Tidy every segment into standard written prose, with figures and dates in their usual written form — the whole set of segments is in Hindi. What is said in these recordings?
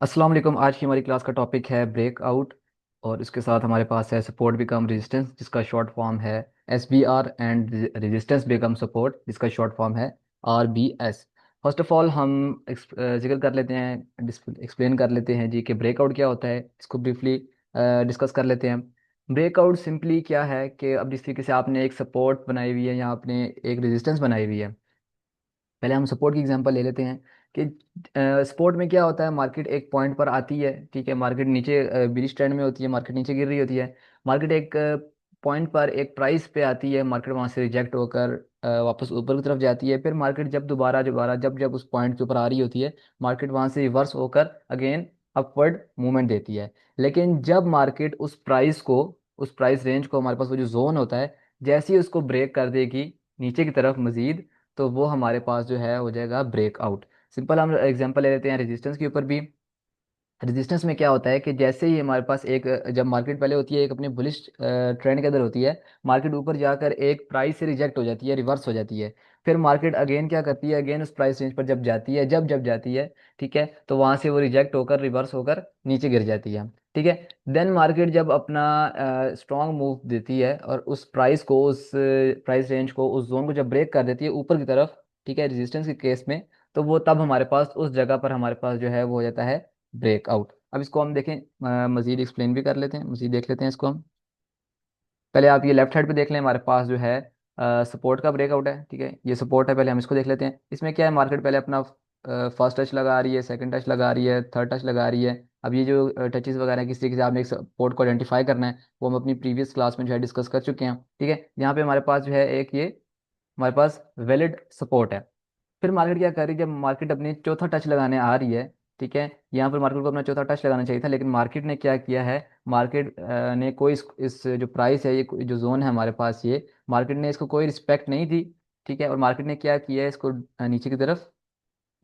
अस्सलाम वालेकुम। आज की हमारी क्लास का टॉपिक है ब्रेकआउट। और इसके साथ हमारे पास है सपोर्ट बिकम रेजिस्टेंस, जिसका शॉर्ट फॉर्म है SBR, and resistance become support, जिसका शॉर्ट फॉर्म है RBS। फर्स्ट ऑफ ऑल हम जिक्र कर लेते हैं, एक्सप्लेन कर लेते हैं जी कि ब्रेकआउट क्या होता है। इसको ब्रीफली डिस्कस कर लेते हैं। ब्रेकआउट सिंपली क्या है कि अब जिस तरीके से आपने एक सपोर्ट बनाई हुई है या आपने एक रेजिस्टेंस बनाई हुई है। पहले हम सपोर्ट की एग्जांपल ले लेते हैं कि सपोर्ट में क्या होता है, मार्केट एक पॉइंट पर आती है, ठीक है। मार्केट नीचे बिलिश ट्रेंड में होती है, मार्केट नीचे गिर रही होती है। मार्केट एक पॉइंट पर एक प्राइस पे आती है, मार्केट वहां से रिजेक्ट होकर वापस ऊपर की तरफ जाती है। फिर मार्केट जब दोबारा दोबारा जब जब उस पॉइंट के ऊपर आ रही होती है, मार्केट वहां से रिवर्स होकर अगेन अपवर्ड मूवमेंट देती है। लेकिन जब मार्केट उस प्राइस रेंज को, हमारे पास वो जो जोन होता है, जैसे ही उसको ब्रेक कर देगी नीचे की तरफ मजीद, तो वो हमारे पास जो है हो जाएगा ब्रेकआउट। सिंपल हम एग्जांपल ले लेते हैं रेजिस्टेंस के ऊपर भी। रेजिस्टेंस में क्या होता है कि जैसे ही हमारे पास एक जब मार्केट पहले होती है एक अपने बुलिश ट्रेंड के अंदर होती है, मार्केट ऊपर जाकर एक प्राइस से रिजेक्ट हो जाती है, रिवर्स हो जाती है। फिर मार्केट अगेन क्या करती है, अगेन उस प्राइस रेंज पर जब जाती है, जब जब जाती है, ठीक है, तो वहां से वो रिजेक्ट होकर रिवर्स होकर नीचे गिर जाती है, ठीक है। देन मार्केट जब अपना स्ट्रॉन्ग मूव देती है और उस प्राइस को, उस प्राइस रेंज को, उस जोन को जब ब्रेक कर देती है ऊपर की तरफ, ठीक है, रेजिस्टेंस के केस में, तो वो तब हमारे पास उस जगह पर हमारे पास जो है वो हो जाता है ब्रेकआउट। अब इसको हम देखें, मजीद एक्सप्लेन भी कर लेते हैं, मजीद देख लेते हैं इसको हम। पहले आप ये लेफ्ट साइड पे देख लें, हमारे पास जो है सपोर्ट का ब्रेकआउट है, ठीक है, ये सपोर्ट है। पहले हम इसको देख लेते हैं। इसमें क्या है, मार्केट पहले अपना फर्स्ट टच लगा रही है, सेकंड टच लगा रही है, थर्ड टच लगा रही है। अब ये जो टचेस वगैरह हैं, किस तरीके से आपने एक सपोर्ट को आइडेंटिफाई करना है, वो हम अपनी प्रीवियस क्लास में जो है डिस्कस कर चुके हैं, ठीक है। यहाँ पे हमारे पास जो है एक ये हमारे पास वैलिड सपोर्ट है। फिर मार्केट क्या कर रही है, जब मार्केट अपनी चौथा टच लगाने आ रही है, ठीक है, यहाँ पर मार्केट को अपना चौथा टच लगाना चाहिए था, लेकिन मार्केट ने क्या किया है, मार्केट ने कोई इस जो प्राइस है, ये जो जोन है हमारे पास, ये मार्केट ने इसको कोई रिस्पेक्ट नहीं दी, ठीक है। और मार्केट ने क्या किया है, इसको नीचे की तरफ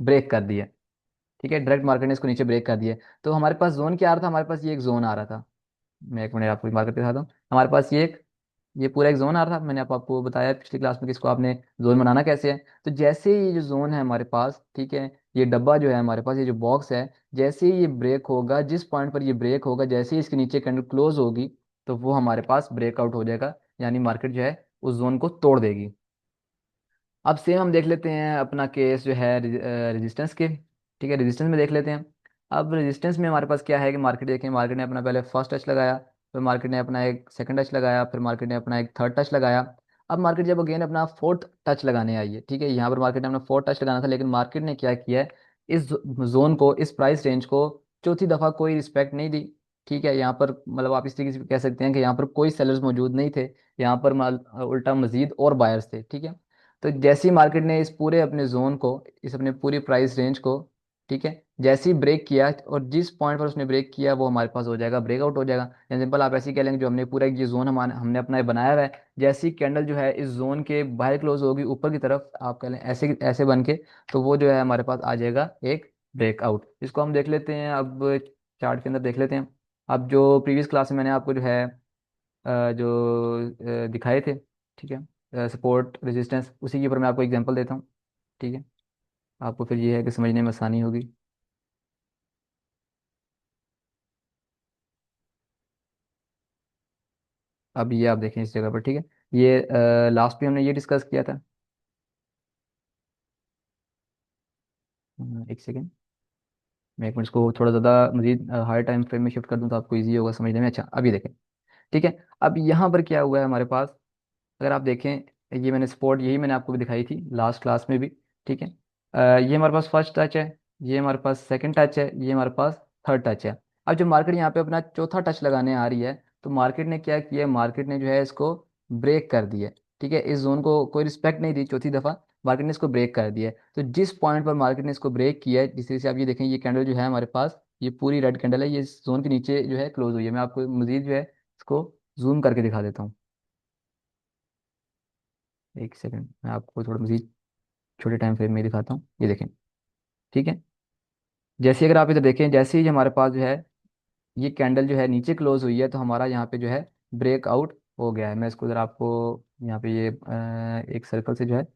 ब्रेक कर दिया, ठीक है। डायरेक्ट मार्केट ने इसको नीचे ब्रेक कर दिया। तो हमारे पास जोन क्या आ रहा था, हमारे पास ये एक जोन आ रहा था। मैं एक मिनट आपको मार्केट दिखाता हूँ। हमारे पास ये पूरा एक जोन आ रहा था। मैंने आपको बताया पिछली क्लास में कि इसको आपने जोन बनाना कैसे है। तो जैसे ही ये जो जोन है हमारे पास, ठीक है, ये डब्बा जो है हमारे पास, ये जो बॉक्स है, जैसे ही ये ब्रेक होगा, जिस पॉइंट पर ये ब्रेक होगा, जैसे ही इसके नीचे कैंडल क्लोज होगी, तो वो हमारे पास ब्रेकआउट हो जाएगा, यानी मार्केट जो है उस जोन को तोड़ देगी। अब सेम हम देख लेते हैं अपना केस जो है रेजिस्टेंस के, ठीक है, रेजिस्टेंस में देख लेते हैं। अब रेजिस्टेंस में हमारे पास क्या है कि मार्केट देखें, मार्केट ने अपना पहले फर्स्ट टच लगाया, फिर मार्केट ने अपना एक सेकंड टच लगाया, फिर मार्केट ने अपना एक थर्ड टच लगाया। अब मार्केट जब अगेन अपना फोर्थ टच लगाने आई है, ठीक है, यहाँ पर मार्केट ने अपना फोर्थ टच लगाना था, लेकिन मार्केट ने क्या किया है, इस जोन को, इस प्राइस रेंज को चौथी दफा कोई रिस्पेक्ट नहीं दी, ठीक है। यहाँ पर मतलब आप इस तरीके से कह सकते हैं कि यहाँ पर कोई सेलर्स मौजूद नहीं थे, यहाँ पर उल्टा मजीद और बायर्स थे, ठीक है। तो जैसे ही मार्केट ने इस पूरे अपने जोन को, इस अपने पूरी प्राइस रेंज को, ठीक है, जैसे ही ब्रेक किया, और जिस पॉइंट पर उसने ब्रेक किया वो हमारे पास हो जाएगा ब्रेकआउट हो जाएगा। सिंपल आप ऐसे ही कह लेंगे, जो हमने पूरा एक ये जोन हमने अपना बनाया हुआ है, जैसी कैंडल जो है इस जोन के बाहर क्लोज होगी ऊपर की तरफ, आप कह लें ऐसे ऐसे बन के, तो वो जो है हमारे पास आ जाएगा एक ब्रेकआउट। इसको हम देख लेते हैं अब, चार्ट के अंदर देख लेते हैं। अब जो प्रीवियस क्लास में मैंने आपको जो है जो दिखाए थे, ठीक है, सपोर्ट रेजिस्टेंस, उसी के ऊपर मैं आपको एग्जांपल देता हूँ, ठीक है। आपको फिर ये है कि समझने में आसानी होगी। अब ये आप देखें इस जगह पर, ठीक है, ये लास्ट भी हमने ये डिस्कस किया था। एक सेकेंड, मैं एक मिनट इसको थोड़ा ज़्यादा मजीद हाई टाइम फ्रेम में शिफ्ट कर दूँ तो आपको ईजी होगा समझने में। अच्छा, अभी देखें, ठीक है। अब यहाँ पर क्या हुआ है हमारे पास, अगर आप देखें, ये मैंने स्पॉट यही मैंने आपको भी दिखाई थी लास्ट क्लास में भी, ठीक है। ये हमारे पास फर्स्ट टच है, ये हमारे पास सेकंड टच है, ये हमारे पास थर्ड टच है। अब जो मार्केट यहाँ पे अपना चौथा टच लगाने आ रही है, तो मार्केट ने क्या किया, मार्केट ने जो है इसको ब्रेक कर दिया, ठीक है। इस जोन को कोई रिस्पेक्ट नहीं दी, चौथी दफा मार्केट ने इसको ब्रेक कर दिया है। तो जिस पॉइंट पर मार्केट ने इसको ब्रेक किया है, जिस तरह से आप ये देखें, ये कैंडल जो है हमारे पास, ये पूरी रेड कैंडल है, ये इस जोन के नीचे जो है क्लोज हुई है। मैं आपको मजीद जो है इसको जूम करके दिखा देता हूँ। एक सेकंड, मैं आपको थोड़ा मजीद छोटे टाइम फ्रेम में दिखाता हूँ, ये देखें, ठीक है। जैसे अगर आप इधर देखें, जैसे ही हमारे पास जो है ये कैंडल जो है नीचे क्लोज हुई है, तो हमारा यहाँ पे जो है ब्रेकआउट हो गया है। मैं इसको ज़रा आपको यहाँ पे ये एक सर्कल से जो है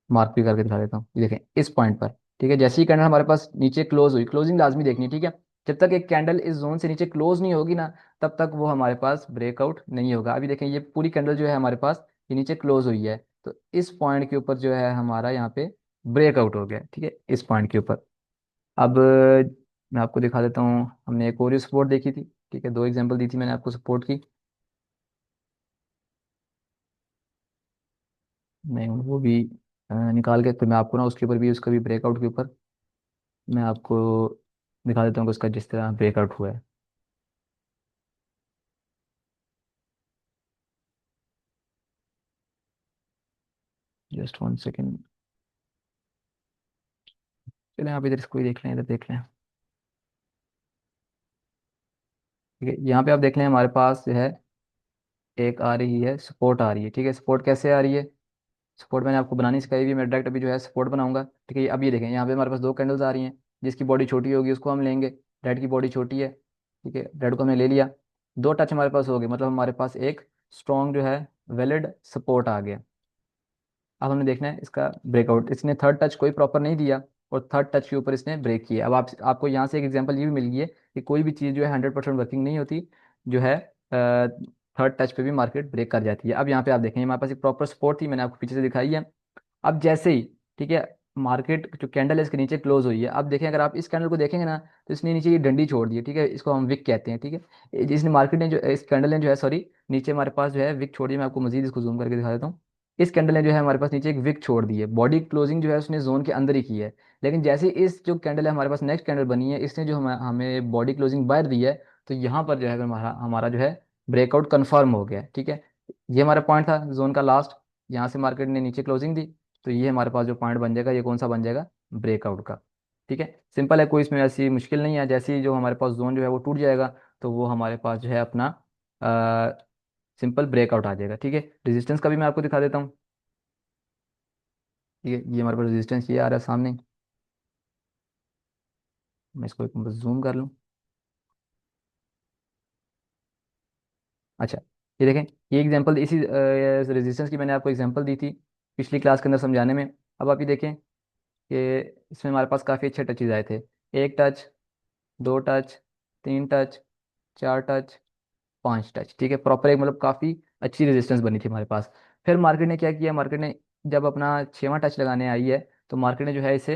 मार्क भी करके दिखा देता हूँ, ये देखें इस पॉइंट पर, ठीक है। जैसे ही कैंडल हमारे पास नीचे क्लोज हुई, क्लोजिंग लाजमी देखनी है, ठीक है। जब तक एक कैंडल इस जोन से नीचे क्लोज नहीं होगी ना, तब तक वो हमारे पास ब्रेकआउट नहीं होगा। अभी देखें, ये पूरी कैंडल जो है हमारे पास ये नीचे क्लोज हुई है, तो इस पॉइंट के ऊपर जो है हमारा यहाँ पे ब्रेकआउट हो गया, ठीक है, इस पॉइंट के ऊपर। अब मैं आपको दिखा देता हूँ, हमने एक और सपोर्ट देखी थी, ठीक है, दो एग्जांपल दी थी मैंने आपको सपोर्ट की। मैं वो भी निकाल के फिर मैं आपको ना उसके ऊपर भी, उसका भी ब्रेकआउट के ऊपर मैं आपको दिखा देता हूँ कि उसका जिस तरह ब्रेकआउट हुआ है। Just one second. चलिए आप इधर इसको ही देख लें, इधर देख लें। ठीक है, यहाँ पे आप देख लें हमारे पास जो है एक आ रही है सपोर्ट आ रही है, ठीक है। सपोर्ट कैसे आ रही है? सपोर्ट मैंने आपको बनानी सिखाई हुई, मैं डायरेक्ट अभी जो है सपोर्ट बनाऊंगा, ठीक है। अब ये देखें, यहाँ पे हमारे पास दो कैंडल्स आ रही हैं, जिसकी बॉडी छोटी होगी उसको हम लेंगे। रेड की बॉडी छोटी है, ठीक है, रेड को हमने ले लिया। दो टच हमारे पास हो गए, मतलब हमारे पास एक स्ट्रॉन्ग जो है वैलिड सपोर्ट आ गया। अब हमने देखना है इसका ब्रेकआउट। इसने थर्ड टच कोई प्रॉपर नहीं दिया, और थर्ड टच के ऊपर इसने ब्रेक किया। अब आपको यहाँ से एक एग्जांपल ये भी मिल गई है कि कोई भी चीज़ जो है 100% वर्किंग नहीं होती, जो है थर्ड टच पे भी मार्केट ब्रेक कर जाती है। अब यहाँ पे आप देखेंगे हमारे पास एक प्रॉपर सपोर्ट थी, मैंने आपको पीछे से दिखाई है। अब जैसे ही, ठीक है, मार्केट जो कैंडल है इसके नीचे क्लोज हुई है, अब देखें अगर आप इस कैंडल को देखेंगे ना, तो इसने नीचे ये डंडी छोड़ दी है, ठीक है, इसको हम विक कहते हैं, ठीक है। जिसने मार्केट ने जो इस कैंडल ने जो है, सॉरी, नीचे हमारे पास जो है विक छोड़ी है। मैं आपको मजीद इसको जूम करके दिखा देता हूँ। इस कैंडल ने जो है हमारे पास नीचे एक विक छोड़ दी है, बॉडी क्लोजिंग जो है उसने जोन के अंदर ही की है। लेकिन जैसे इस जो कैंडल है हमारे पास नेक्स्ट कैंडल बनी है, इसने जो हमें बॉडी क्लोजिंग बाहर दी है, तो यहाँ पर जो है हमारा हमारा जो है ब्रेकआउट कन्फर्म हो गया है, ठीक है। ये हमारा पॉइंट था जोन का लास्ट, यहाँ से मार्केट ने नीचे क्लोजिंग दी, तो ये हमारे पास जो पॉइंट बन जाएगा, ये कौन सा बन जाएगा? ब्रेकआउट का। ठीक है, सिंपल है, कोई इसमें ऐसी मुश्किल नहीं है। जैसे ही जो हमारे पास जोन जो है वो टूट जाएगा, तो वो हमारे पास जो है अपना सिंपल ब्रेकआउट आ जाएगा, ठीक है। रेजिस्टेंस का भी मैं आपको दिखा देता हूँ। ठीक है, ये हमारे पास रेजिस्टेंस ये आ रहा है सामने। मैं इसको एक जूम कर लूँ। अच्छा, ये देखें, ये एग्जांपल इसी रेजिस्टेंस की मैंने आपको एग्जांपल दी थी पिछली क्लास के अंदर समझाने में। अब आप ये देखें कि इसमें हमारे पास काफ़ी अच्छे टचेज आए थे। एक टच, दो टच, तीन टच, चार टच, पांच टच, ठीक है, प्रॉपर एक मतलब काफ़ी अच्छी रेजिस्टेंस बनी थी हमारे पास। फिर मार्केट ने क्या किया, मार्केट ने जब अपना छेवां टच लगाने आई है, तो मार्केट ने जो है इसे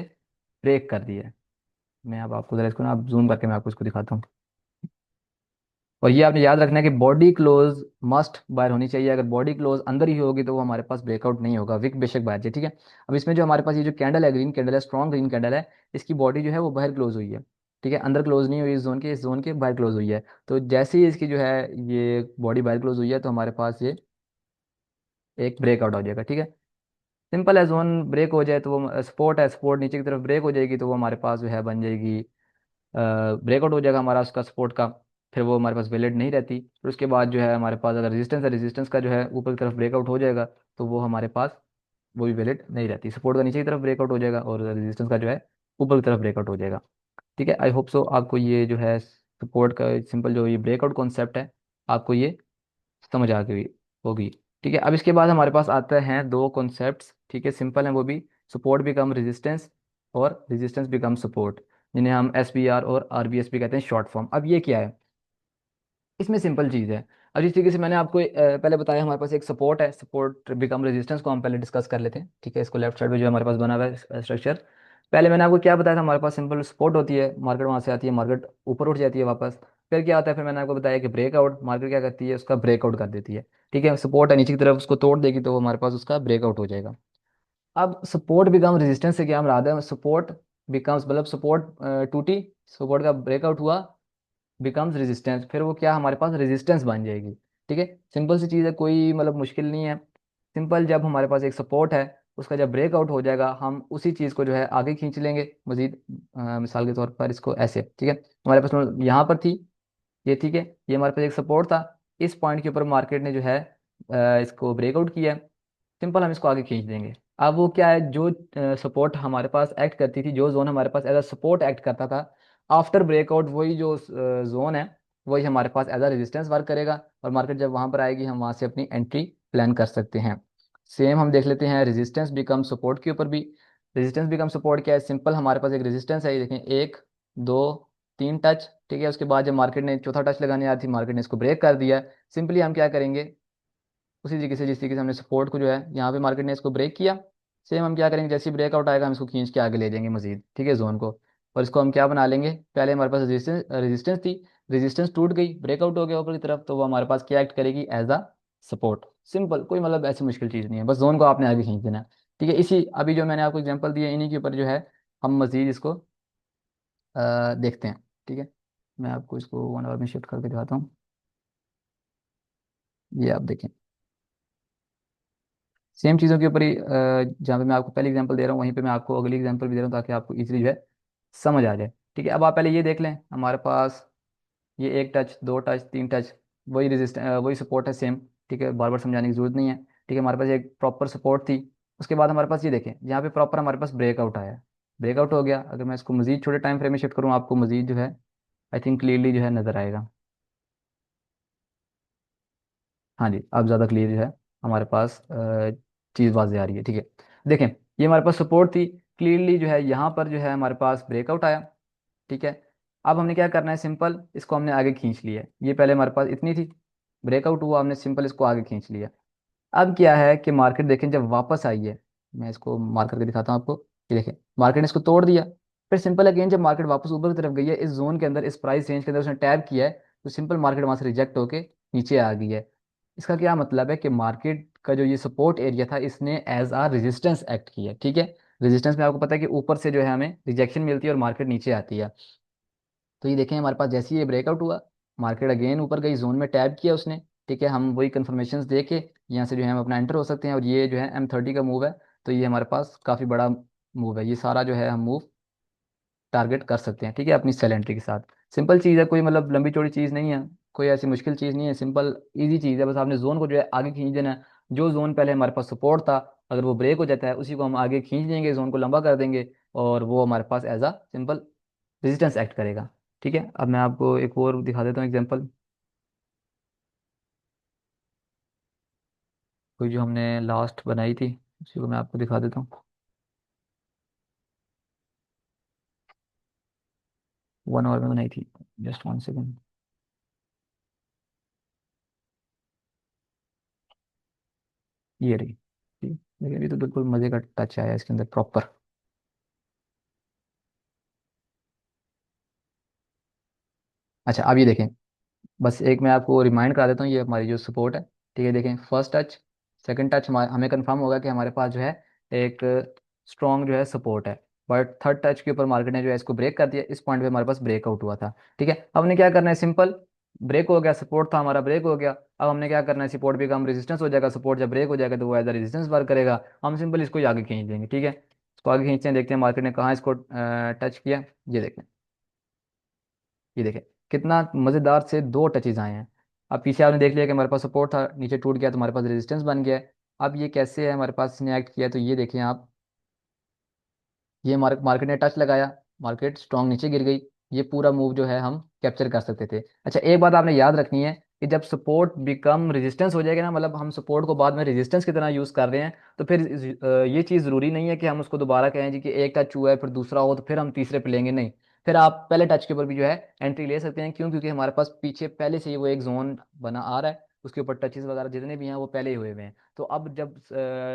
ब्रेक कर दिया है। मैं अब आपको जरा इसको ना, आप जूम करके मैं आपको इसको दिखाता हूँ। और ये आपने याद रखना है कि बॉडी क्लोज मस्ट बाहर होनी चाहिए। अगर बॉडी क्लोज अंदर ही होगी तो वो हमारे पास ब्रेकआउट नहीं होगा, विक बेशक बाहर जाए, ठीक है। अब इसमें जो हमारे पास ये जो कैंडल है, ग्रीन कैंडल है, स्ट्रॉन्ग ग्रीन कैंडल है, इसकी बॉडी जो है वो बाहर क्लोज हुई है, ठीक है, अंदर क्लोज नहीं हुई इस जोन के, इस जोन के बाहर क्लोज हुई है। तो जैसे ही इसकी जो है ये बॉडी बाहर क्लोज हुई है, तो हमारे पास ये एक ब्रेकआउट हो जाएगा, ठीक है। सिंपल है, जोन ब्रेक हो जाए तो वो सपोर्ट है, सपोर्ट नीचे की तरफ ब्रेक हो जाएगी, तो वो हमारे पास जो है बन जाएगी, ब्रेकआउट हो जाएगा हमारा उसका सपोर्ट का। फिर वो हमारे पास वैलिड नहीं रहती। फिर उसके बाद जो है हमारे पास अगर रेजिस्टेंस है, रेजिस्टेंस का जो है ऊपर की तरफ ब्रेकआउट हो जाएगा, तो वो हमारे पास वो भी वैलिड नहीं रहती। सपोर्ट का नीचे की तरफ ब्रेकआउट हो जाएगा, और रेजिस्टेंस का जो है ऊपर की तरफ ब्रेकआउट हो जाएगा। ठीक है, आई होप सो आपको ये जो है सपोर्ट का सिंपल जो ये ब्रेकआउट कॉन्सेप्ट है, आपको ये समझ आ गई होगी। ठीक है, अब इसके बाद हमारे पास आते हैं दो कॉन्सेप्ट्स, ठीक है, सिंपल है वो भी। सपोर्ट बिकम रेजिस्टेंस, और रेजिस्टेंस बिकम सपोर्ट, जिन्हें हम SBR और RBS भी कहते हैं, शॉर्ट फॉर्म। अब ये क्या है? इसमें सिंपल चीज़ है। अब जिस तरीके से मैंने आपको पहले बताया, हमारे पास एक सपोर्ट है, सपोर्ट बिकम रेजिस्टेंस को हम पहले डिस्कस कर लेते हैं, ठीक है। इसको लेफ्ट साइड पे जो हमारे पास बना हुआ है स्ट्रक्चर, पहले मैंने आपको क्या बताया था, हमारे पास सिंपल सपोर्ट होती है, मार्केट वहाँ से आती है, मार्केट ऊपर उठ जाती है वापस। फिर क्या होता है, फिर मैंने आपको बताया कि ब्रेकआउट, मार्केट क्या करती है, उसका ब्रेकआउट कर देती है, ठीक है। सपोर्ट है नीचे की तरफ, उसको तोड़ देगी, तो वो हमारे पास उसका ब्रेकआउट हो जाएगा। अब सपोर्ट बिकम रेजिस्टेंस से क्या हम रहा है, सपोर्ट बिकम्स, मतलब सपोर्ट टूटी, सपोर्ट का ब्रेकआउट हुआ, बिकम्स रेजिस्टेंस, फिर वो क्या हमारे पास रेजिस्टेंस बन जाएगी, ठीक है। सिंपल सी चीज़ है, कोई मतलब मुश्किल नहीं है। सिंपल, जब हमारे पास एक सपोर्ट है, उसका जब ब्रेकआउट हो जाएगा, हम उसी चीज़ को जो है आगे खींच लेंगे मजीद। मिसाल के तौर पर इसको ऐसे, ठीक है, हमारे पास मतलब यहाँ पर थी ये, ठीक है, ये हमारे पास एक सपोर्ट था, इस पॉइंट के ऊपर मार्केट ने जो है इसको ब्रेकआउट किया। सिंपल, हम इसको आगे खींच देंगे। अब वो क्या है, जो सपोर्ट हमारे पास एक्ट करती थी, जो जोन हमारे पास एज अ सपोर्ट एक्ट करता था, आफ्टर ब्रेकआउट वही जो जोन है, वही हमारे पास एज अ रेजिस्टेंस वर्क करेगा। और मार्केट जब वहां पर आएगी, हम वहां से अपनी एंट्री प्लान कर सकते हैं। सेम हम देख लेते हैं रेजिस्टेंस बिकम सपोर्ट के ऊपर भी। रेजिस्टेंस बिकम सपोर्ट क्या है? सिंपल, हमारे पास एक रेजिस्टेंस है, ये देखें, एक, दो, तीन टच, ठीक है। उसके बाद जब मार्केट ने चौथा टच लगाने आ रही थी, मार्केट ने इसको ब्रेक कर दिया। सिंपली हम क्या करेंगे, उसी तरीके से जिस तरीके से हमने सपोर्ट को जो है यहाँ पे मार्केट ने इसको ब्रेक किया, सेम हम क्या करेंगे, जैसे ही ब्रेकआउट आएगा हम इसको खींच के आगे ले जाएंगे मजीद, ठीक है, जोन को। और इसको हम क्या बना लेंगे, पहले हमारे पास रेजिस्टेंस रेजिस्टेंस थी, रेजिस्टेंस टूट गई, ब्रेकआउट हो गया ऊपर की तरफ, तो वो हमारे पास क्या एक्ट करेगी, एज अ सपोर्ट। सिंपल, कोई मतलब ऐसी मुश्किल चीज़ नहीं है, बस जोन को आपने आगे खींच देना है। ठीक है, इसी अभी जो मैंने आपको एग्जांपल दिया इन्हीं के ऊपर जो है हम मजीद इसको देखते हैं। ठीक है, मैं आपको इसको 1 आवर में शिफ्ट करके दिखाता हूँ। ये आप देखें, सेम चीज़ों के ऊपर ही जहाँ पे मैं आपको पहले एग्जांपल दे रहा हूँ वहीं पे मैं आपको अगली एग्जांपल भी दे रहा हूँ, ताकि आपको इजीली जो है समझ आ जाए। ठीक है, अब आप पहले ये देख लें, हमारे पास ये एक टच, दो टच, तीन टच, वही वही सपोर्ट है सेम। ठीक है, बार बार समझाने की जरूरत नहीं है। ठीक है, हमारे पास एक प्रॉपर सपोर्ट थी। उसके बाद हमारे पास ये देखें, यहाँ पे प्रॉपर हमारे पास ब्रेकआउट आया, ब्रेकआउट हो गया। अगर मैं इसको मजीद छोटे टाइम फ्रेम में शिफ्ट करूँ, आपको मजीद जो है आई थिंक क्लियरली जो है नजर आएगा। हाँ जी, अब ज़्यादा क्लियर जो है हमारे पास चीज़ वाज़े आ रही है। ठीक है, देखें, ये हमारे पास सपोर्ट थी, क्लियरली जो है यहाँ पर जो है हमारे पास ब्रेकआउट आया। ठीक है, अब हमने क्या करना है, सिंपल इसको हमने आगे खींच लिया है। ये पहले हमारे पास इतनी थी, ब्रेकआउट हुआ, हमने सिंपल इसको आगे खींच लिया। अब क्या है कि मार्केट देखें जब वापस आई है, मैं इसको मार्क करके दिखाता हूँ आपको। ये देखें, मार्केट ने इसको तोड़ दिया, फिर सिंपल अगेन जब मार्केट वापस ऊपर की तरफ गई है, इस जोन के अंदर, इस प्राइस रेंज के अंदर उसने टैप किया है, तो सिंपल मार्केट वहां से रिजेक्ट होके नीचे आ गई है। इसका क्या मतलब है कि मार्केट का जो ये सपोर्ट एरिया था, इसने एज आ रेजिस्टेंस एक्ट किया। ठीक है, रेजिस्टेंस में आपको पता है कि ऊपर से जो है हमें रिजेक्शन मिलती है और मार्केट नीचे आती है। तो ये देखें, हमारे पास जैसे ही ये ब्रेकआउट हुआ, मार्केट अगेन ऊपर गई, जोन में टैप किया उसने। ठीक है, हम वही कन्फर्मेशन दे के यहाँ से जो है हम अपना एंटर हो सकते हैं। और ये जो है M30 का मूव है, तो ये हमारे पास काफ़ी बड़ा मूव है। ये सारा जो है हम मूव टारगेट कर सकते हैं, ठीक है, अपनी सेल एंट्री के साथ। सिंपल चीज़ है, कोई मतलब लंबी चौड़ी चीज़ नहीं है, कोई ऐसी मुश्किल चीज़ नहीं है, सिंपल इजी चीज़ है। बस आपने जोन को जो है आगे खींच देना है। जो जोन पहले हमारे पास सपोर्ट था, अगर वो ब्रेक हो जाता है, उसी को हम आगे खींच देंगे, जोन को लंबा कर देंगे, और वो हमारे पास as a simple resistance act करेगा। ठीक है, अब मैं आपको एक और दिखा देता हूँ एग्जांपल, कोई जो हमने लास्ट बनाई थी उसी को मैं आपको दिखा देता हूँ। 1 आवर में बनाई थी, जस्ट 1 सेकेंड। ये रही, ठीक है, देखिए अभी तो बिल्कुल मज़े का टच आया इसके अंदर प्रॉपर। अच्छा, अब ये देखें, बस एक मैं आपको रिमाइंड करा देता हूँ, ये हमारी जो सपोर्ट है। ठीक है, देखें, फर्स्ट टच, सेकंड टच हमें कंफर्म होगा कि हमारे पास जो है एक स्ट्रॉन्ग जो है सपोर्ट है। बट थर्ड टच के ऊपर मार्केट ने जो है इसको ब्रेक कर दिया, इस पॉइंट पे हमारे पास ब्रेकआउट हुआ था। ठीक है, अब हमने क्या करना है, सिंपल ब्रेक हो गया, सपोर्ट था हमारा, ब्रेक हो गया। अब हमने क्या करना है, सपोर्ट भी कम रेजिस्टेंस हो जाएगा, सपोर्ट जब ब्रेक हो जाएगा तो वो एज अ रेजिस्टेंस वर्क करेगा। हम सिंपल इसको ही आगे खींच देंगे। ठीक है, इसको आगे खींचते हैं, देखते हैं मार्केट ने कहाँ इसको टच किया। ये देखें, ये देखें, कितना मज़ेदार से दो टचेज आए हैं। अब पीछे आपने देख लिया कि हमारे पास सपोर्ट था, नीचे टूट गया, तो हमारे पास रेजिस्टेंस बन गया है। अब ये कैसे है हमारे पास, इसने एक्ट किया, तो ये देखें आप, ये मार्केट ने टच लगाया, मार्केट स्ट्रॉन्ग नीचे गिर गई। ये पूरा मूव जो है हम कैप्चर कर सकते थे। अच्छा, एक बात आपने याद रखनी है कि जब सपोर्ट बिकम रेजिस्टेंस हो जाएगा ना, मतलब हम सपोर्ट को बाद में रेजिस्टेंस की तरह यूज़ कर रहे हैं, तो फिर ये चीज़ ज़रूरी नहीं है कि हम उसको दोबारा कहें जी कि एक टच हुआ है फिर दूसरा हो तो फिर हम तीसरे पे लेंगे, नहीं। फिर आप पहले टच के ऊपर भी जो है एंट्री ले सकते हैं। क्यों? क्योंकि हमारे पास पीछे पहले से ही वो एक जोन बना आ रहा है, उसके ऊपर टचेस वगैरह जितने भी हैं वो पहले ही हुए हुए हैं। तो अब जब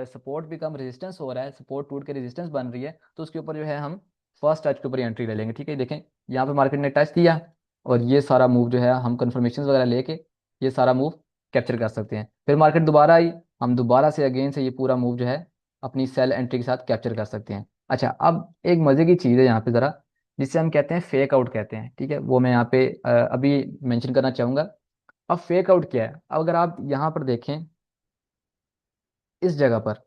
सपोर्ट बिकम रेजिस्टेंस हो रहा है, सपोर्ट टूट के रेजिस्टेंस बन रही है, तो उसके ऊपर जो है हम फर्स्ट टच के ऊपर एंट्री ले लेंगे। ठीक है, देखें, यहाँ पे मार्केट ने टच दिया, और ये सारा मूव जो है हम कंफर्मेशन वगैरह लेके ये सारा मूव कैप्चर कर सकते हैं। फिर मार्केट दोबारा आई, हम दोबारा से अगेन से ये पूरा मूव जो है अपनी सेल एंट्री के साथ कैप्चर कर सकते हैं। अच्छा, अब एक मजे की चीज़ है यहाँ पे ज़रा, जिससे हम कहते हैं फेक आउट कहते हैं। ठीक है, वो मैं यहाँ पे अभी मेंशन करना चाहूँगा। अब फेक आउट क्या है, अब अगर आप यहाँ पर देखें इस जगह पर,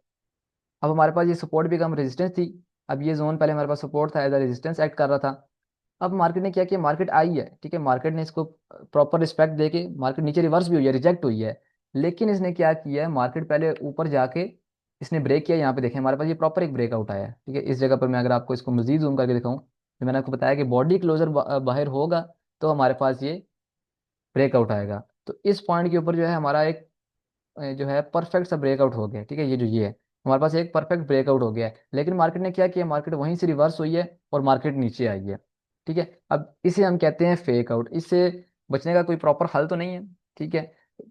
अब हमारे पास ये सपोर्ट भी कम रेजिस्टेंस थी। अब ये जोन पहले हमारे पास सपोर्ट था, एज अ रेजिस्टेंस एक्ट कर रहा था। अब मार्केट ने क्या किया, मार्केट आई है, ठीक है, मार्केट ने इसको प्रॉपर रिस्पेक्ट देके मार्केट नीचे रिवर्स भी हुई है, रिजेक्ट हुई है। लेकिन इसने क्या किया है, मार्केट पहले ऊपर जाके इसने ब्रेक किया। यहाँ पे देखें, हमारे पास ये प्रॉपर एक ब्रेकआउट आया है। ठीक है, इस जगह पर मैं अगर आपको इसको मजीद जूम करके दिखाऊं, तो मैंने आपको बताया कि बॉडी क्लोजर बाहर होगा तो हमारे पास ये ब्रेकआउट आएगा। तो इस पॉइंट के ऊपर जो है हमारा एक जो है परफेक्ट सा ब्रेकआउट हो गया। ठीक है, ये जो ये है हमारे पास एक परफेक्ट ब्रेकआउट हो गया है। लेकिन मार्केट ने क्या किया, मार्केट वहीं से रिवर्स हुई है और मार्केट नीचे आई है। ठीक है, अब इसे हम कहते हैं फेक आउट। इससे बचने का कोई प्रॉपर हल तो नहीं है। ठीक है,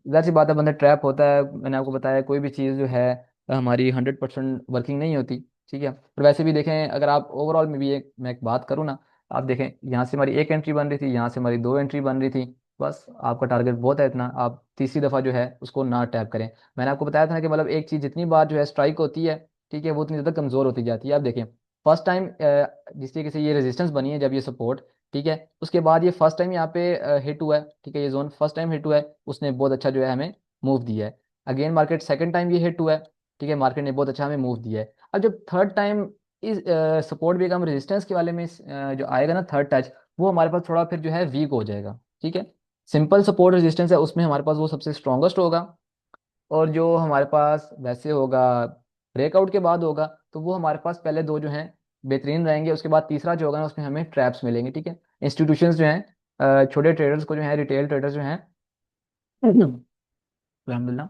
जाहिर सी बात है, बंदा ट्रैप होता है। मैंने आपको बताया कोई भी चीज़ जो है हमारी 100% वर्किंग नहीं होती। ठीक है, पर वैसे भी देखें, अगर आप ओवरऑल में भी मैं एक बात करूँ ना, आप देखें यहाँ से हमारी एक एंट्री बन रही थी, यहाँ से हमारी दो एंट्री बन रही थी। बस आपका टारगेट बहुत है इतना, आप तीसरी दफ़ा जो है उसको ना टैप करें। मैंने आपको बताया था ना कि मतलब एक चीज़ जितनी बार जो है स्ट्राइक होती है, ठीक है, वो उतनी ज़्यादा कमज़ोर होती जाती है। आप देखें, फर्स्ट टाइम जिस तरीके से ये रेजिस्टेंस बनी है, जब ये सपोर्ट, ठीक है, उसके बाद ये फर्स्ट टाइम यहाँ पे हिट हुआ है। ठीक है, ये जोन फर्स्ट टाइम हिट हुआ है, उसने बहुत अच्छा जो है हमें मूव दिया है। अगेन मार्केट सेकंड टाइम ये हिट हुआ है, ठीक है, मार्केट ने बहुत अच्छा हमें मूव दिया है। अब जब थर्ड टाइम इस सपोर्ट भी हम रेजिस्टेंस के वाले में जो आएगा ना थर्ड टच, वो हमारे पास थोड़ा फिर जो है वीक हो जाएगा। ठीक है, सिंपल सपोर्ट रेजिस्टेंस है, उसमें हमारे पास वो सबसे स्ट्रॉन्गेस्ट होगा। और जो हमारे पास वैसे होगा ब्रेकआउट के बाद होगा, तो वो हमारे पास पहले दो जो हैं बेहतरीन रहेंगे, उसके बाद तीसरा जो होगा ना उसमें हमें ट्रैप्स मिलेंगे। ठीक है, इंस्टीट्यूशंस जो हैं, छोटे ट्रेडर्स को जो है, रिटेल ट्रेडर्स जो हैं, अल्हम्दुलिल्लाह,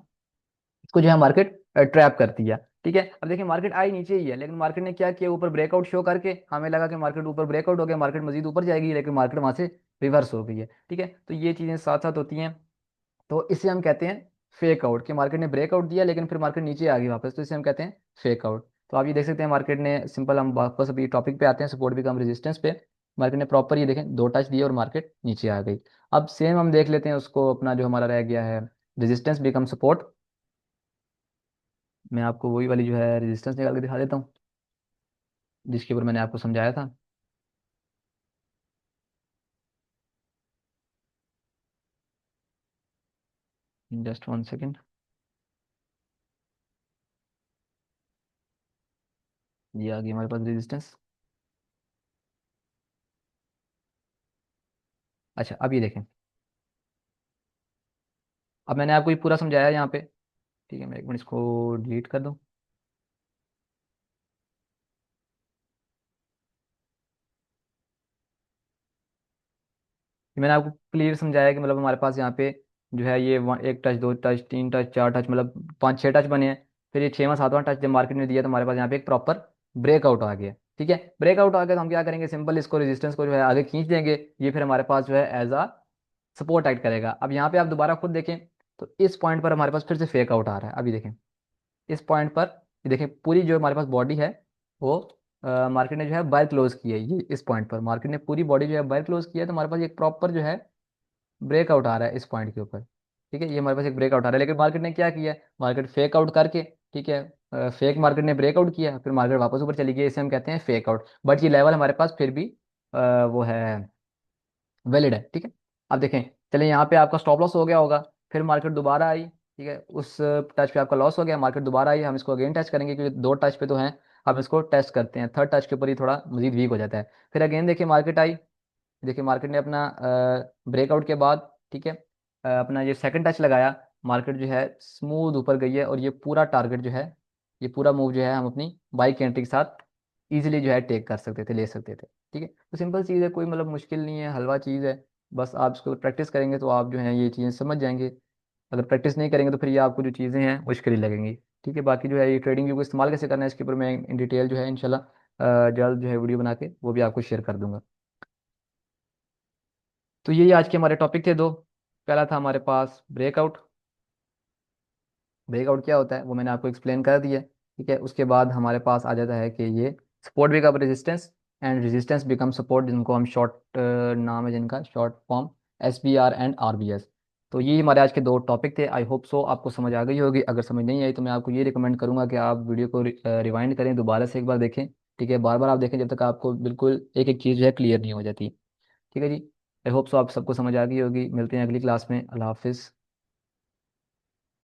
इसको जो है मार्केट ट्रैप करती है। ठीक है, अब देखिए मार्केट आई नीचे ही है, लेकिन मार्केट ने क्या किया, ऊपर ब्रेकआउट शो करके हमें लगा कि मार्केट ऊपर ब्रेकआउट हो गया, मार्केट मजीद ऊपर जाएगी, लेकिन मार्केट वहां से रिवर्स हो गई है। ठीक है, तो ये चीज़ें साथ साथ होती हैं। तो इसे हम कहते हैं फेक आउट, कि मार्केट ने ब्रेकआउट दिया लेकिन फिर मार्केट नीचे आ गई वापस, तो इसे हम कहते हैं फेक आउट। तो आप ये देख सकते हैं, मार्केट ने सिंपल, हम वापस अभी टॉपिक पे आते हैं, सपोर्ट भी कम रेजिस्टेंस पे। मार्केट ने प्रॉपर ये देखें दो टच दिए और मार्केट नीचे आ गई। अब सेम हम देख लेते हैं उसको, अपना जो हमारा रह गया है रेजिस्टेंस बिकम सपोर्ट। मैं आपको वही वाली जो है रेजिस्टेंस निकाल के दिखा देता हूँ, जिसके ऊपर मैंने आपको समझाया था। जस्ट वन सेकेंड, ये आ गई हमारे पास रेजिस्टेंस। अच्छा, अब ये देखें, अब मैंने आपको ये पूरा समझाया यहाँ पे। ठीक है, मैं एक मिनट इसको डिलीट कर दूँ। ये मैंने आपको क्लियर समझाया कि मतलब हमारे पास यहाँ पे जो है ये एक टच, दो टच, तीन टच, चार टच, मतलब पाँच छः टच बने हैं। फिर ये छठवां सातवां टच जब मार्केट ने दिया, तो हमारे पास यहाँ पे एक प्रॉपर ब्रेकआउट आ गया। ठीक है, ब्रेकआउट आ गया तो हम क्या करेंगे, सिंपल इसको रेजिस्टेंस को जो है आगे खींच देंगे, ये फिर हमारे पास जो है एज अ सपोर्ट एक्ट करेगा। अब यहाँ पे आप दोबारा खुद देखें, तो इस पॉइंट पर हमारे पास फिर से फेक आउट आ रहा है। अभी देखें इस पॉइंट पर, ये देखें पूरी जो हमारे पास बॉडी है, वो मार्केट ने जो है बाय क्लोज की है। ये इस पॉइंट पर मार्केट ने पूरी बॉडी जो है बाय क्लोज की है, तो हमारे पास एक प्रॉपर जो है ब्रेकआउट आ रहा है इस पॉइंट के ऊपर। ठीक है, ये हमारे पास एक ब्रेकआउट आ रहा है, लेकिन मार्केट ने क्या किया, मार्केट फेक आउट करके, ठीक है, फेक मार्केट ने ब्रेकआउट किया, फिर मार्केट वापस ऊपर चली गई, इसे हम कहते हैं फेक आउट। बट ये लेवल हमारे पास फिर भी वो है, वैलिड है। ठीक है, अब देखें, चलिए यहाँ पे आपका स्टॉप लॉस हो गया होगा, फिर मार्केट दोबारा आई। ठीक है, उस टच पे आपका लॉस हो गया, मार्केट दोबारा आई, हम इसको अगेन टेस्ट करेंगे, क्योंकि दो टच पे तो हैं। हम इसको टेस्ट करते हैं, थर्ड टच के ऊपर ही थोड़ा मजीद वीक हो जाता है। फिर अगेन देखिए मार्केट आई, देखिए मार्केट ने अपना ब्रेकआउट के बाद, ठीक है, अपना ये सेकंड टच लगाया, मार्केट जो है स्मूथ ऊपर गई है, और ये पूरा टारगेट जो है, ये पूरा मूव जो है हम अपनी बाइक एंट्री के साथ इजीली जो है टेक कर सकते थे, ले सकते थे। ठीक है, तो सिंपल चीज़ है, कोई मतलब मुश्किल नहीं है, हलवा चीज़ है। बस आप इसको प्रैक्टिस करेंगे तो आप जो है ये चीज़ें समझ जाएंगे। अगर प्रैक्टिस नहीं करेंगे तो फिर ये आपको जो चीज़ें हैं मुश्किल ही लगेंगी। ठीक है, बाकी जो है ये ट्रेडिंग व्यू को इस्तेमाल कैसे करना है, इसके ऊपर मैं इन डिटेल जो है इंशाल्लाह जल्द जो है वीडियो बना के वो भी आपको शेयर कर दूंगा। तो यही आज के हमारे टॉपिक थे दो। पहला था हमारे पास ब्रेकआउट। ब्रेकआउट क्या होता है वो मैंने आपको एक्सप्लेन कर दिया। ठीक है, उसके बाद हमारे पास आ जाता है कि ये support become resistance and resistance become support, जिनको हम शॉर्ट नाम है जिनका short form SBR and RBS। तो ये हमारे आज के दो टॉपिक थे। आई होप सो आपको समझ आ गई होगी। अगर समझ नहीं आई तो मैं आपको ये रिकमेंड करूंगा कि आप वीडियो को रिवाइंड करें, दोबारा से एक बार देखें। ठीक है, बार बार आप देखें जब तक आपको बिल्कुल एक एक चीज़ जो है क्लियर नहीं हो जाती। ठीक है जी, आई होप सो आप सबको समझ आ गई होगी। मिलते हैं अगली क्लास में। अल्लाह हाफिज़।